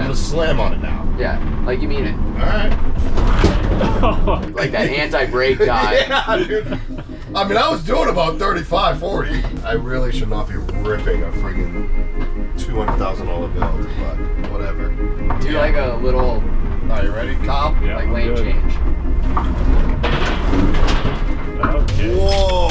gonna slam on it now. Yeah, like you mean it. Alright. Like that anti-brake guy. Yeah, dude. I mean, I was doing about 35, 40. I really should not be ripping a friggin' $200,000 build, but whatever. Do like a little. Are you ready, Kyle? Yeah, like lane good. change. Okay. Whoa!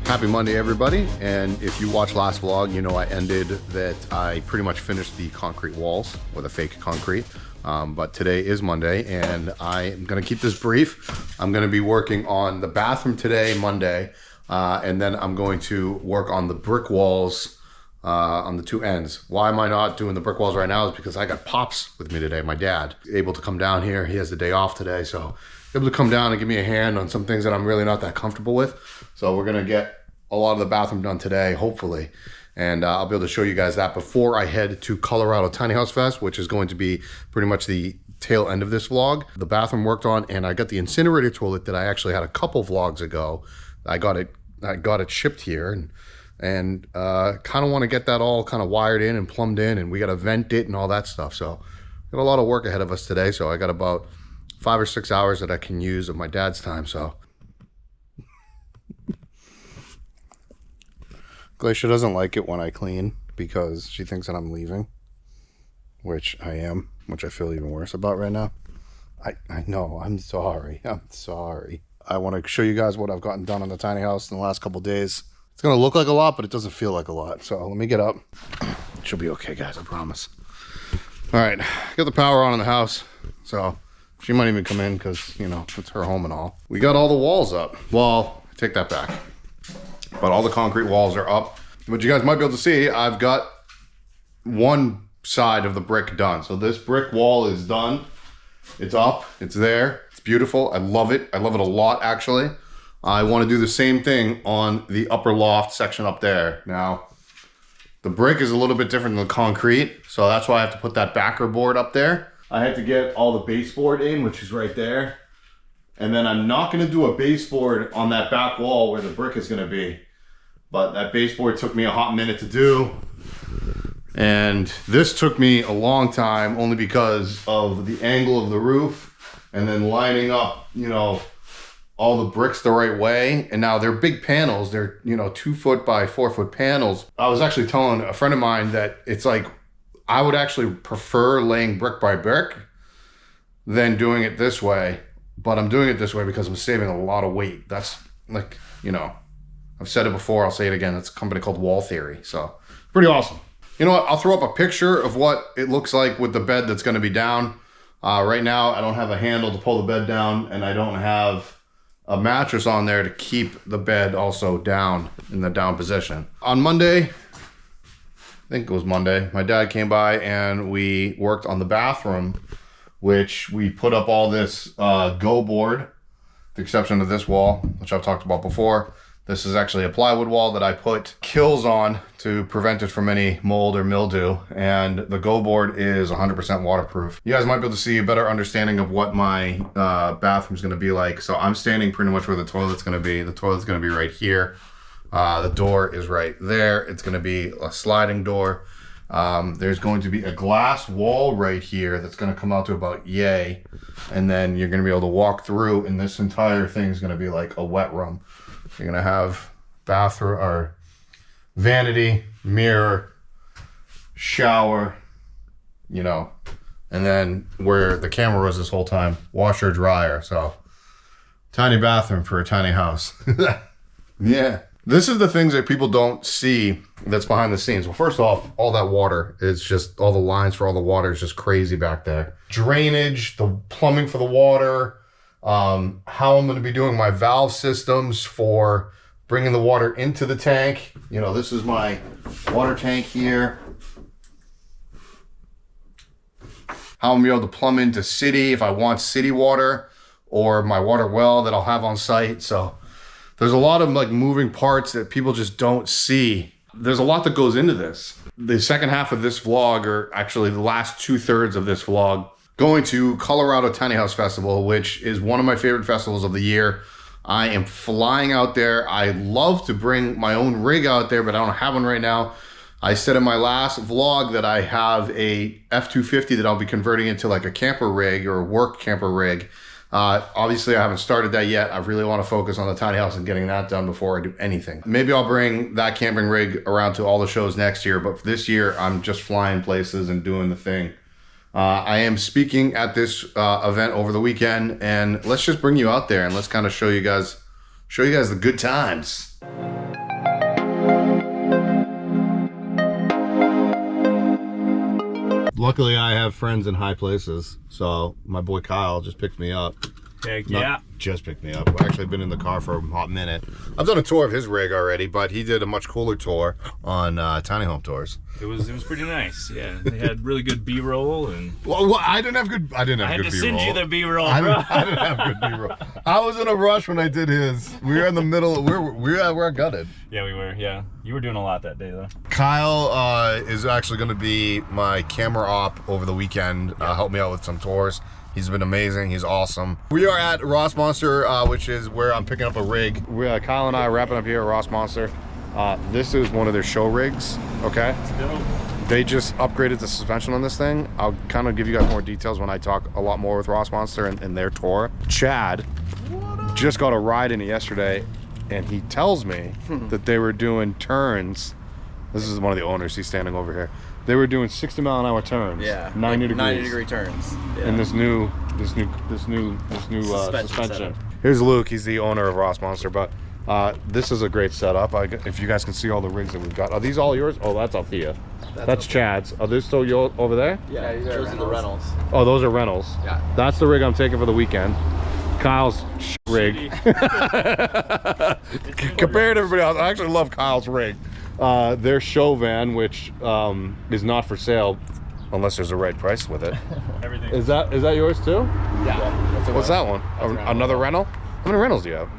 Happy Monday, everybody. And if you watched last vlog, you know I ended that I pretty much finished the concrete walls with a fake concrete. But today is Monday, and I am going to keep this brief. I'm going to be working on the bathroom today, Monday, and then I'm going to work on the brick walls on the two ends. Why am I not doing the brick walls right now is because I got Pops with me today, my dad. Able to come down here. He has the day off today, so able to come down and give me a hand on some things that I'm really not that comfortable with. So we're going to get a lot of the bathroom done today, hopefully. And I'll be able to show you guys that before I head to Colorado Tiny House Fest, which is going to be pretty much the tail end of this vlog. The bathroom worked on, and I got the incinerator toilet that I actually had a couple vlogs ago. I got it shipped here, and kind of want to get that all kind of wired in and plumbed in, and we got to vent it and all that stuff. So got a lot of work ahead of us today. So I got about 5 or 6 hours that I can use of my dad's time. So Glacia doesn't like it when I clean because she thinks that I'm leaving, which I am, which I feel even worse about right now. I know, I'm sorry. I'm sorry. I want to show you guys what I've gotten done on the tiny house in the last couple of days. It's going to look like a lot, but it doesn't feel like a lot. So let me get up. She'll be okay, guys, I promise. All right, got the power on in the house. So she might even come in because, you know, it's her home and all. We got all the walls up. Well, take that back. But all the concrete walls are up. But you guys might be able to see, I've got one side of the brick done. So this brick wall is done. It's up, it's there, it's beautiful. I love it. I love it a lot, actually. I want to do the same thing on the upper loft section up there. Now, the brick is a little bit different than the concrete, so that's why I have to put that backer board up there. I had to get all the baseboard in, which is right there. And then I'm not going to do a baseboard on that back wall where the brick is going to be. But that baseboard took me a hot minute to do. And this took me a long time only because of the angle of the roof and then lining up, you know, all the bricks the right way. And now they're big panels. They're, you know, 2 foot by 4 foot panels. I was actually telling a friend of mine that it's like, I would actually prefer laying brick by brick than doing it this way. But I'm doing it this way because I'm saving a lot of weight. That's like, you know, I've said it before, I'll say it again. It's a company called Wall Theory. So pretty awesome. You know what? I'll throw up a picture of what it looks like with the bed that's going to be down. Right now, I don't have a handle to pull the bed down, and I don't have a mattress on there to keep the bed also down in the down position. On Monday, I think it was Monday, my dad came by and we worked on the bathroom, which we put up all this go board, with the exception of this wall, which I've talked about before. This is actually a plywood wall that I put kills on to prevent it from any mold or mildew. And the go board is 100% waterproof. You guys might be able to see a better understanding of what my bathroom's gonna be like. So I'm standing pretty much where the toilet's gonna be. The toilet's gonna be right here. The door is right there. It's gonna be a sliding door. There's going to be a glass wall right here that's going to come out to about yay, and then you're going to be able to walk through, and this entire thing is going to be like a wet room. You're going to have bathroom or vanity, mirror, shower, you know, and then where the camera was this whole time, washer, dryer. So tiny bathroom for a tiny house. Yeah. This is the things that people don't see that's behind the scenes. Well, first off, all that water is just, all the lines for all the water is just crazy back there. Drainage, the plumbing for the water, how I'm going to be doing my valve systems for bringing the water into the tank. You know, this is my water tank here. How I'm going to be able to plumb into city if I want city water, or my water well that I'll have on site. So there's a lot of like moving parts that people just don't see. There's a lot that goes into this. The second half of this vlog, or actually the last 2/3 of this vlog, going to Colorado Tiny House Festival, which is one of my favorite festivals of the year. I am flying out there. I love to bring my own rig out there, but I don't have one right now. I said in my last vlog that I have a F-250 that I'll be converting into like a camper rig or a work camper rig. Obviously I haven't started that yet. I really want to focus on the tiny house and getting that done before I do anything. Maybe I'll bring that camping rig around to all the shows next year, but for this year I'm just flying places and doing the thing. I am speaking at this event over the weekend, and let's just bring you out there and let's kind of show you guys the good times. Luckily, I have friends in high places, so my boy Kyle just picked me up. Heck yeah. Just picked me up. I've actually been in the car for a hot minute. I've done a tour of his rig already, but he did a much cooler tour on Tiny Home Tours. It was pretty nice. Yeah, they had really good B-roll and. Well, I didn't have good B-roll. I had to send you the B-roll, bro. I didn't have good B-roll. I was in a rush when I did his. We were in the middle. We're gutted. Yeah, we were. Yeah, you were doing a lot that day though. Kyle is actually going to be my camera op over the weekend. Help me out with some tours. He's been amazing. He's awesome. We are at Ross Monster, which is where I'm picking up a rig. Kyle and I are wrapping up here at Ross Monster. This is one of their show rigs, okay? They just upgraded the suspension on this thing. I'll kind of give you guys more details when I talk a lot more with Ross Monster and their tour. Chad just got a ride in it yesterday, and he tells me that they were doing turns. This is one of the owners. He's standing over here. They were doing 60-mile-an-hour turns. Yeah, 90 degrees. 90-degree turns. Yeah. In this new suspension. Here's Luke. He's the owner of Ross Monster. But this is a great setup. If you guys can see all the rigs that we've got. Are these all yours? Oh, that's Althea. That's Chad's. Are these still yours over there? Yeah, those are the rentals. Oh, those are rentals. Yeah. That's the rig I'm taking for the weekend. Kyle's rig. Compared to everybody else, I actually love Kyle's rig. Their show van, which is not for sale unless there's a right price with it. Everything. Is that yours too? Yeah. What's that one? Another rental? How many rentals do you have?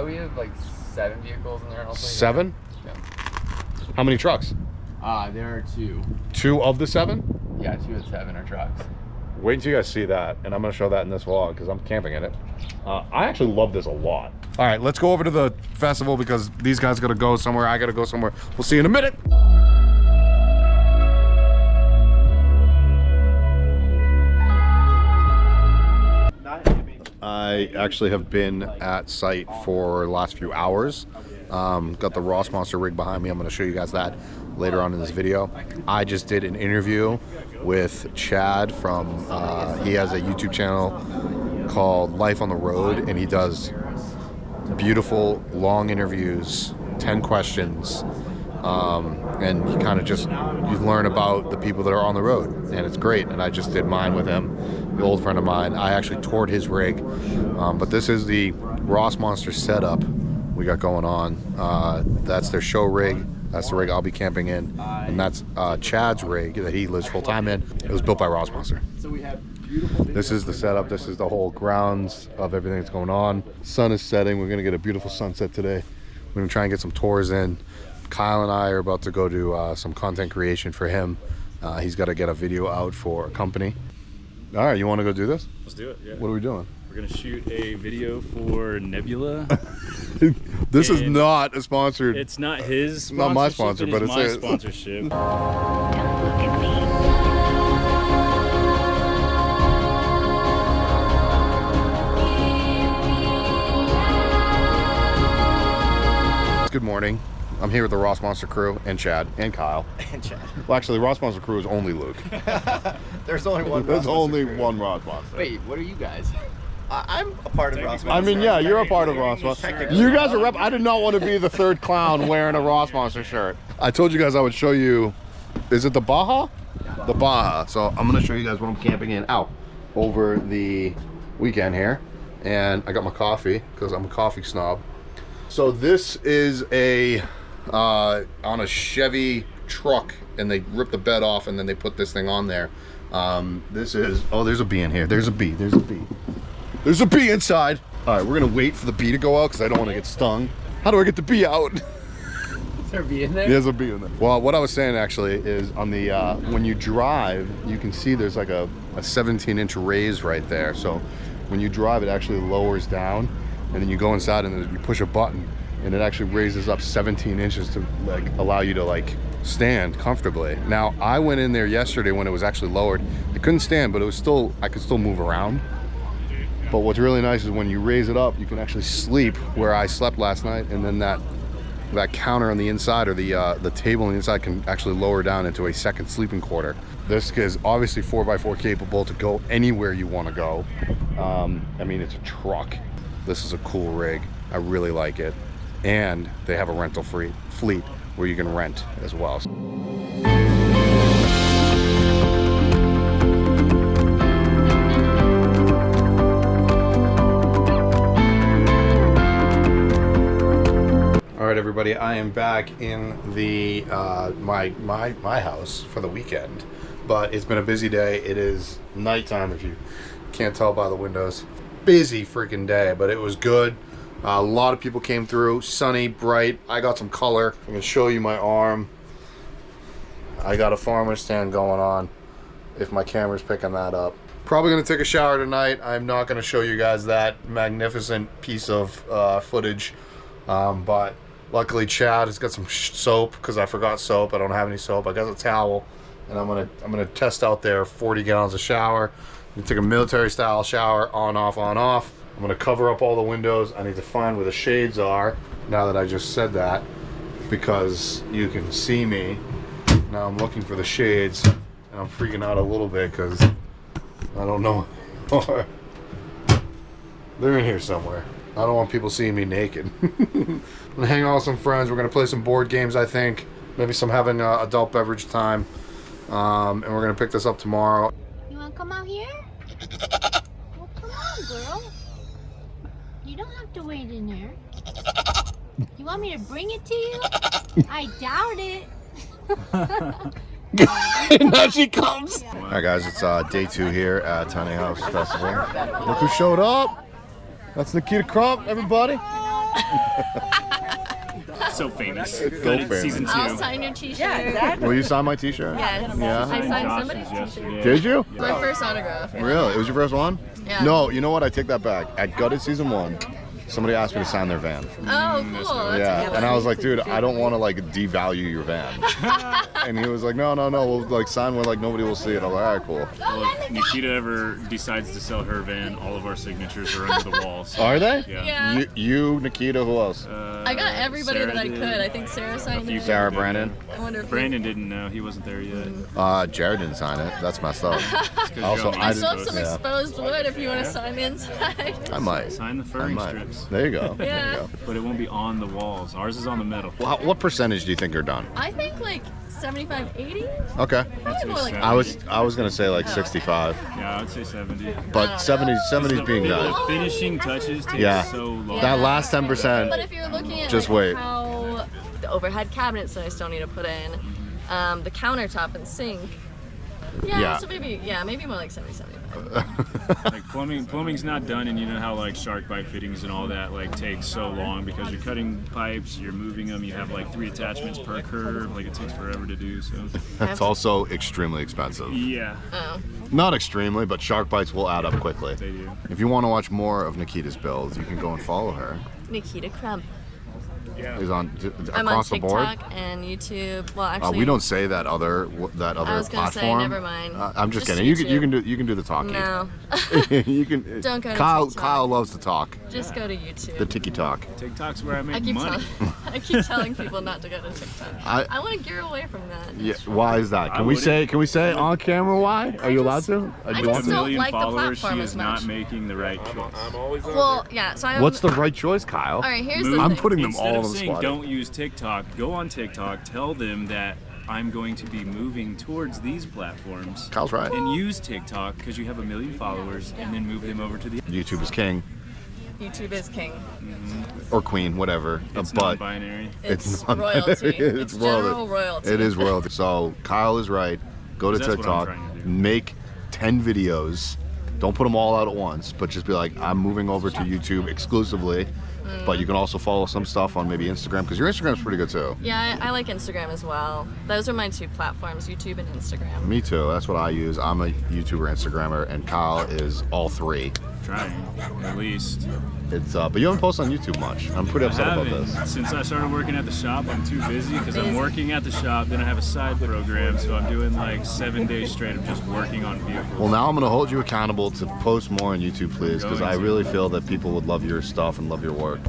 We have like 7 vehicles in the rental fleet. 7? Yeah. How many trucks? There are 2. 2 of the 7? Yeah, 2 of the 7 are trucks. Wait until you guys see that, and I'm going to show that in this vlog because I'm camping in it. I actually love this a lot. All right, let's go over to the festival because these guys got to go somewhere. I got to go somewhere. We'll see you in a minute. I actually have been at site for the last few hours. Got the Ross Monster rig behind me. I'm going to show you guys that later on in this video. I just did an interview with Chad from, he has a YouTube channel called Life on the Road, and he does beautiful long interviews, 10 questions, and you kind of just, you learn about the people that are on the road, and it's great. And I just did mine with him, the old friend of mine. I actually toured his rig, but this is the Ross Monster setup we got going on. That's their show rig. That's the rig I'll be camping in, and that's Chad's rig that he lives full-time in. It was built by Ross Monster. So we have beautiful. This is the setup. This is the whole grounds of everything that's going on. Sun is setting. We're gonna get a beautiful sunset today. We're gonna try and get some tours in. Kyle and I are about to go do some content creation for him. He's got to get a video out for a company. All right, you want to go do this? Let's do it. Yeah. What are we doing? We're gonna shoot a video for Nebula. This is not a sponsored. It's not his. It's not my sponsor, but it's my his. sponsorship. Don't look at me. Good morning. I'm here with the Ross Monster crew and Chad and Kyle. And Chad. Well, actually, the Ross Monster crew is only Luke. There's only one. There's Ross only Monster crew. one Ross Monster. Wait, what are you guys? I'm a part of Ross Monster. I mean, yeah, you're a part of Ross Monster. Technically. You guys are rep. I did not want to be the third clown wearing a Ross Monster shirt. I told you guys I would show you. Is it the Baja? The Baja. So I'm gonna show you guys what I'm camping in over the weekend here, and I got my coffee because I'm a coffee snob. So this is a on a Chevy truck, and they rip the bed off and then they put this thing on there. This is, oh, there's a bee in here. There's a bee. There's a bee. There's a bee inside. All right, we're gonna wait for the bee to go out because I don't want to get stung. How do I get the bee out? Is there a bee in there? There's a bee in there. Well, what I was saying actually is on the when you drive, you can see there's like a 17-inch raise right there. So when you drive, it actually lowers down, and then you go inside and then you push a button, and it actually raises up 17 inches to like allow you to like stand comfortably. Now, I went in there yesterday when it was actually lowered. I couldn't stand, but it was still, I could still move around. But what's really nice is when you raise it up, you can actually sleep where I slept last night, and then that counter on the inside, or the table on the inside, can actually lower down into a second sleeping quarter. This is obviously 4x4 capable to go anywhere you want to go. I mean, it's a truck. This is a cool rig. I really like it. And they have a rental fleet where you can rent as well. All right, everybody, I am back in the my house for the weekend, but it's been a busy day. It is nighttime, if you can't tell by the windows. Busy freaking day, but it was good. A lot of people came through. Sunny, bright. I got some color. I'm gonna show you my arm. I got a farmer's tan going on, if my camera's picking that up. Probably gonna take a shower tonight. I'm not gonna show you guys that magnificent piece of footage, but luckily Chad has got some soap, because I forgot soap. I don't have any soap. I got a towel, and I'm gonna test out there 40 gallons of shower. I'm gonna take a military style shower, on off, on off. I'm gonna cover up all the windows. I need to find where the shades are, now that I just said that, because you can see me. Now I'm looking for the shades, and I'm freaking out a little bit because I don't know. They're in here somewhere. I don't want people seeing me naked. I'm gonna hang out with some friends. We're gonna play some board games, I think. Maybe some having adult beverage time. And we're gonna pick this up tomorrow. You wanna come out here? Well, come on, girl. You don't have to wait in there. You want me to bring it to you? I doubt it. Now she comes. Yeah. All right, guys, it's day 2 here at Tiny House Festival. Look who showed up. That's Nikita Crump, everybody. So famous. So famous. Season 2. I'll sign your t-shirt. Yeah, exactly. Will you sign my t-shirt? Yes. Yeah. I signed somebody's t-shirt. Did you? My first autograph. Yeah. Really? It was your first one? Yeah. No, you know what? I take that back. At Gutted Season 1, somebody asked me to sign their van. Oh, cool. Yeah, and I was like, dude, I don't want to like devalue your van. And he was like, no, we'll like sign where like nobody will see it. I was like, all right, cool. Well, if Nikita ever decides to sell her van, all of our signatures are under the walls. Are they? Yeah. You, Nikita, who else? I got everybody Sarah that I did. could. I think Sarah signed it. Sarah, Brandon. I wonder if Brandon didn't know. He wasn't there yet. Jared didn't sign it. That's messed up. Also, I still have didn't- some exposed wood if you want to sign the inside. I might. Sign the I furring might. strips. There you go. There you Yeah. go. But it won't be on the walls. Ours is on the metal. Well, what percentage do you think are done? I think like 75, 80? Okay. Probably more like 70. I was gonna say like 65, Yeah, I would say 70. but 70's being The done. finishing touches take Yeah. so long. That last But 10%. if you're looking at Just like, wait. how the overhead cabinets that I still need to put in, the countertop and sink, Yeah. so maybe more like 70, 75. Like plumbing's not done, and you know how like shark bite fittings and all that like takes so long because you're cutting pipes, you're moving them, you have like 3 attachments per curve, like it takes forever to do. So That's also extremely expensive. yeah, Oh. Not extremely, but shark bites will add up quickly. they do. If you want to watch more of Nikita's builds, you can go and follow her. Nikita Crump. Is on I'm on across the board. TikTok and YouTube. Well, actually, We don't say that other I was gonna say, platform. never mind. I'm just Just kidding. YouTube. You can do the talking. No, You can. Don't go to Kyle. TikTok. Kyle loves to talk. just go to YouTube. The tiki talk. TikTok's where I I make keep money. I keep telling people not to go to TikTok. I- want to gear away from that. Yeah. Why is that? I Can we wouldn't. say on camera why? Are you allowed to? I Do you just want to? don't million like the followers, platform she as is much. not making the right choice. Well, yeah. So I. What's the right choice, Kyle? All right. Here's Move. the I'm thing. putting them Instead all of on the saying spot. don't use TikTok, go on TikTok, tell them that I'm going to be moving towards these platforms. Kyle's right. And use TikTok because you have 1 million followers, and then move them over to the. YouTube is king YouTube is king. or queen, whatever. It's but non-binary. It's not- royalty. it's general royalty. It is royalty. So Kyle is right. Go to That's what I'm TikTok. trying to do. Make 10 videos. Don't put them all out at once, but just be like, I'm moving over to YouTube exclusively. But you can also follow some stuff on maybe Instagram, because your Instagram's pretty good too. Yeah, I like Instagram as well. Those are my 2 platforms, YouTube and Instagram. Me too. That's what I use. I'm a YouTuber, Instagrammer, and Kyle is all 3. Trying, at least. It's but you haven't posted on YouTube much. I'm pretty upset about this. Since I started working at the shop, I'm too busy because I'm working at the shop, then I have a side program, so I'm doing like 7 days straight of just working on vehicles. Well, now I'm gonna hold you accountable to post more on YouTube, please, because I really feel that people would love your stuff and love your work.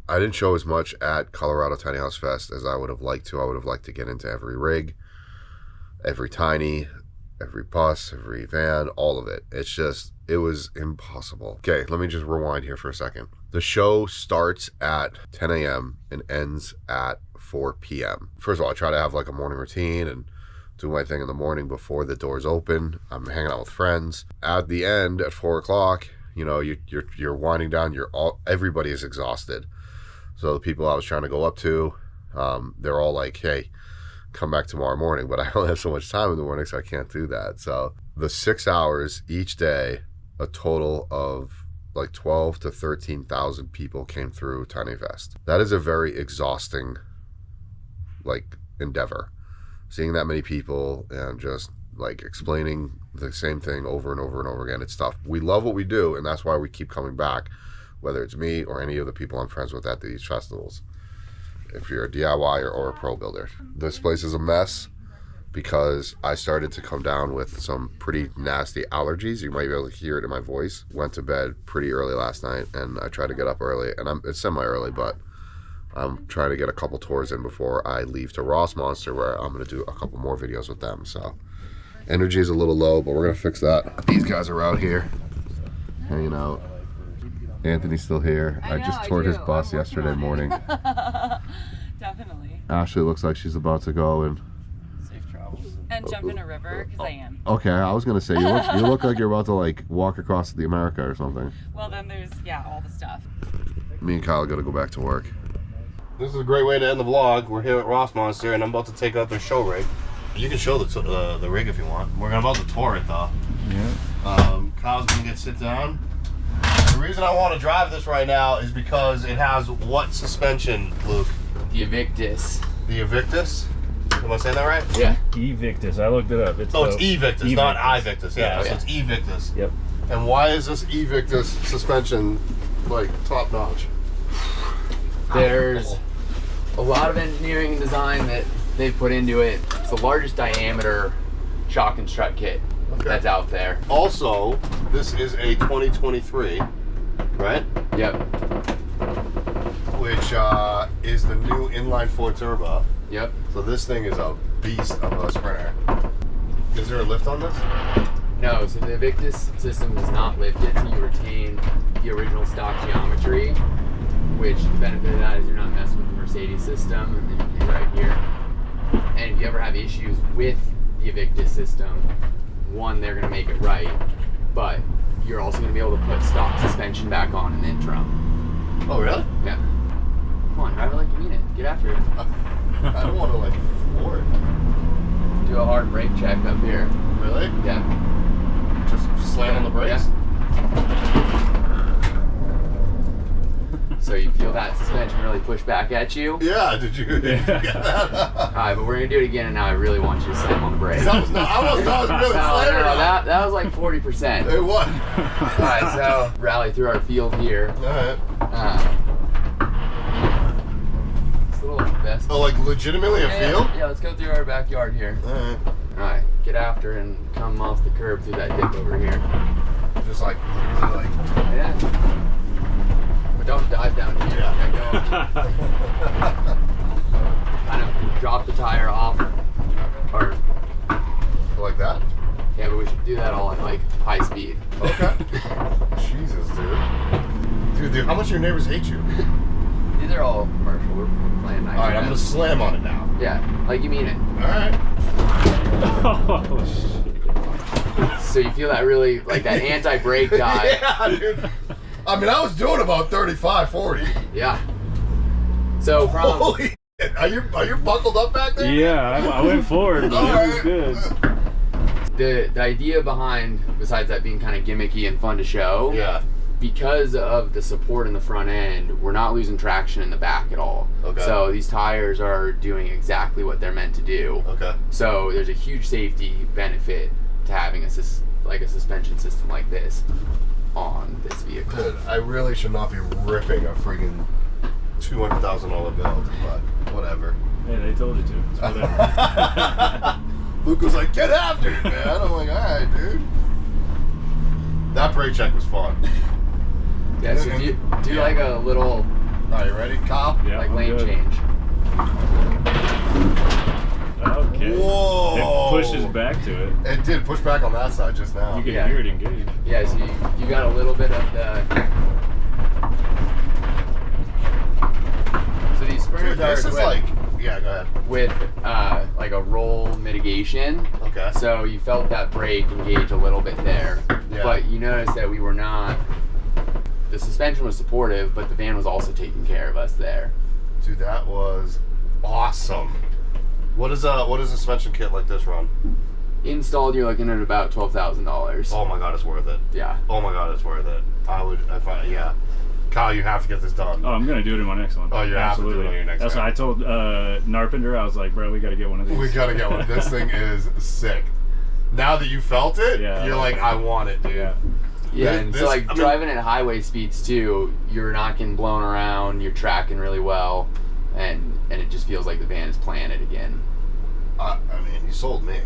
I didn't show as much at Colorado Tiny House Fest as I would have liked to. I would have liked to get into every rig, every tiny, every bus, every van, all of it. It's just, it was impossible. Okay, let me just rewind here for a second. The show starts at 10 a.m. and ends at 4 p.m. First of all, I try to have like a morning routine and do my thing in the morning before the doors open. I'm hanging out with friends. At the end, at 4 o'clock, you know, you're winding down. Everybody is exhausted. So the people I was trying to go up to, they're all like, hey, come back tomorrow morning. But I only have so much time in the morning, so I can't do that. So the 6 hours each day, a total of like 12 to 13,000 people came through Tiny Fest. That is a very exhausting like endeavor. Seeing that many people and just like explaining the same thing over and over and over again, it's tough. We love what we do, and that's why we keep coming back, whether it's me or any of the people I'm friends with at these festivals. If you're a DIY or a pro builder. This place is a mess because I started to come down with some pretty nasty allergies. You might be able to hear it in my voice. Went to bed pretty early last night, and I tried to get up early, and it's semi-early, but I'm trying to get a couple tours in before I leave to Ross Monster, where I'm gonna do a couple more videos with them. So energy is a little low, but we're gonna fix that. These guys are out here hanging out. Anthony's still here. I just toured his bus yesterday morning. Definitely. Ashley looks like she's about to go and Safe travels. And jump in a river, because I am. Okay, I was gonna say you look like you're about to like walk across the America or something. Well, then there's all the stuff. Me and Kyle gotta go back to work. This is a great way to end the vlog. We're here at Ross Monster, and I'm about to take out their show rig. You can show the rig if you want. We're about to tour it though. Yeah. Kyle's gonna sit down. The reason I want to drive this right now is because it has what suspension, Luke? The Evictus. The Evictus? Am I saying that right? Yeah. Evictus. I looked it up. It's Evictus, not iVictus. Yeah, so it's Evictus. Yep. And why is this Evictus suspension like top notch? There's a lot of engineering and design that they've put into it. It's the largest diameter shock and strut kit that's out there. Also, this is a 2023, right? Yep. Which is the new inline 4 turbo. Yep. So this thing is a beast of a sprinter. Is there a lift on this? No, so the Evictus system does not lift it, so you retain the original stock geometry, which the benefit of that is you're not messing with the Mercedes system and right here. And if you ever have issues with the Evictus system, one, they're gonna make it right, but you're also gonna be able to put stock suspension back on in the interim. Oh, really? Yeah. Come on, drive it like you mean it. Get after it. I don't want to like floor it. Do a hard brake check up here. Really? Yeah. Just slam on the brakes? So you feel that suspension really push back at you? Yeah, did you get that? Alright, but we're gonna do it again, and now I really want you to slam on the brakes. I was really slamming it. That was like 40%. It was. Alright, so rally through our field here. Alright. It's a little best. Oh, like legitimately a field? Yeah, let's go through our backyard here. Alright. Alright, get after and come off the curb through that dip over here. Just like, literally like. Yeah. But don't dive down here. Yeah. Kind of drop the tire off. Or, Like that? yeah, but we should do that all at like high speed. Okay. Jesus, dude. Dude, how much your neighbors hate you? These are all commercial. We're playing nice. Alright, I'm gonna slam on it now. Yeah, like you mean it. Alright. Oh, shit. So you feel that really, like that anti-brake dive. Yeah, dude. I mean, I was doing about 35, 40. Yeah. So from... Holy shit. Are you buckled up back there? Yeah, I went forward, but it was good. The idea behind, besides that being kind of gimmicky and fun to show, Yeah. because of the support in the front end, we're not losing traction in the back at all. Okay. So these tires are doing exactly what they're meant to do. Okay. So there's a huge safety benefit to having a suspension system like this on this vehicle. Dude, I really should not be ripping a freaking $200,000 build, but whatever. Hey, they told you to. It's whatever. Luke was like, get after it, man. I'm like, all right, dude. That brake check was fun. Yeah, so do like a little Are you ready, Kyle? Yeah, like I'm lane good. change. Okay. Whoa. It pushes back to it. It did push back on that side just now. You can Yeah. hear it engage. Yeah, so you got a little bit of the. So these Sprinter Dude, this tires is like, yeah, go ahead. with like a roll mitigation. Okay. So you felt that brake engage a little bit there, Yeah. but you noticed that we were not. The suspension was supportive, but the van was also taking care of us there. Dude, that was awesome. What is a suspension kit like this run? Installed, you're looking at about $12,000. Oh my god, it's worth it. Yeah. Oh my god, it's worth it. Yeah. Kyle, you have to get this done. Oh, I'm gonna do it in my next one. Oh, you have to do it on your next That's one. what I told Narpender. I was like, bro, we gotta get one of these. We gotta get one. This thing is sick. Now that you felt it, Yeah, you're I like like, it. I want it, dude. Yeah. Yeah, This- and this- so like I mean- driving at highway speeds too, you're not getting blown around, you're tracking really well, and it just feels like the van is planted again. I mean, you sold me.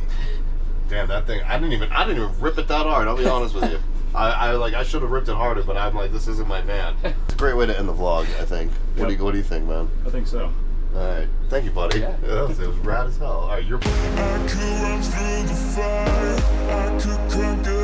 Damn, that thing. I didn't even rip it that hard. I'll be honest with you. I should have ripped it harder, but I'm like, this isn't my van. It's a great way to end the vlog, I think. What Yep. do you think, man? I think so. All right, thank you, buddy. Yeah. It was rad as hell. All right, you're. I could run through the fire, I could conquer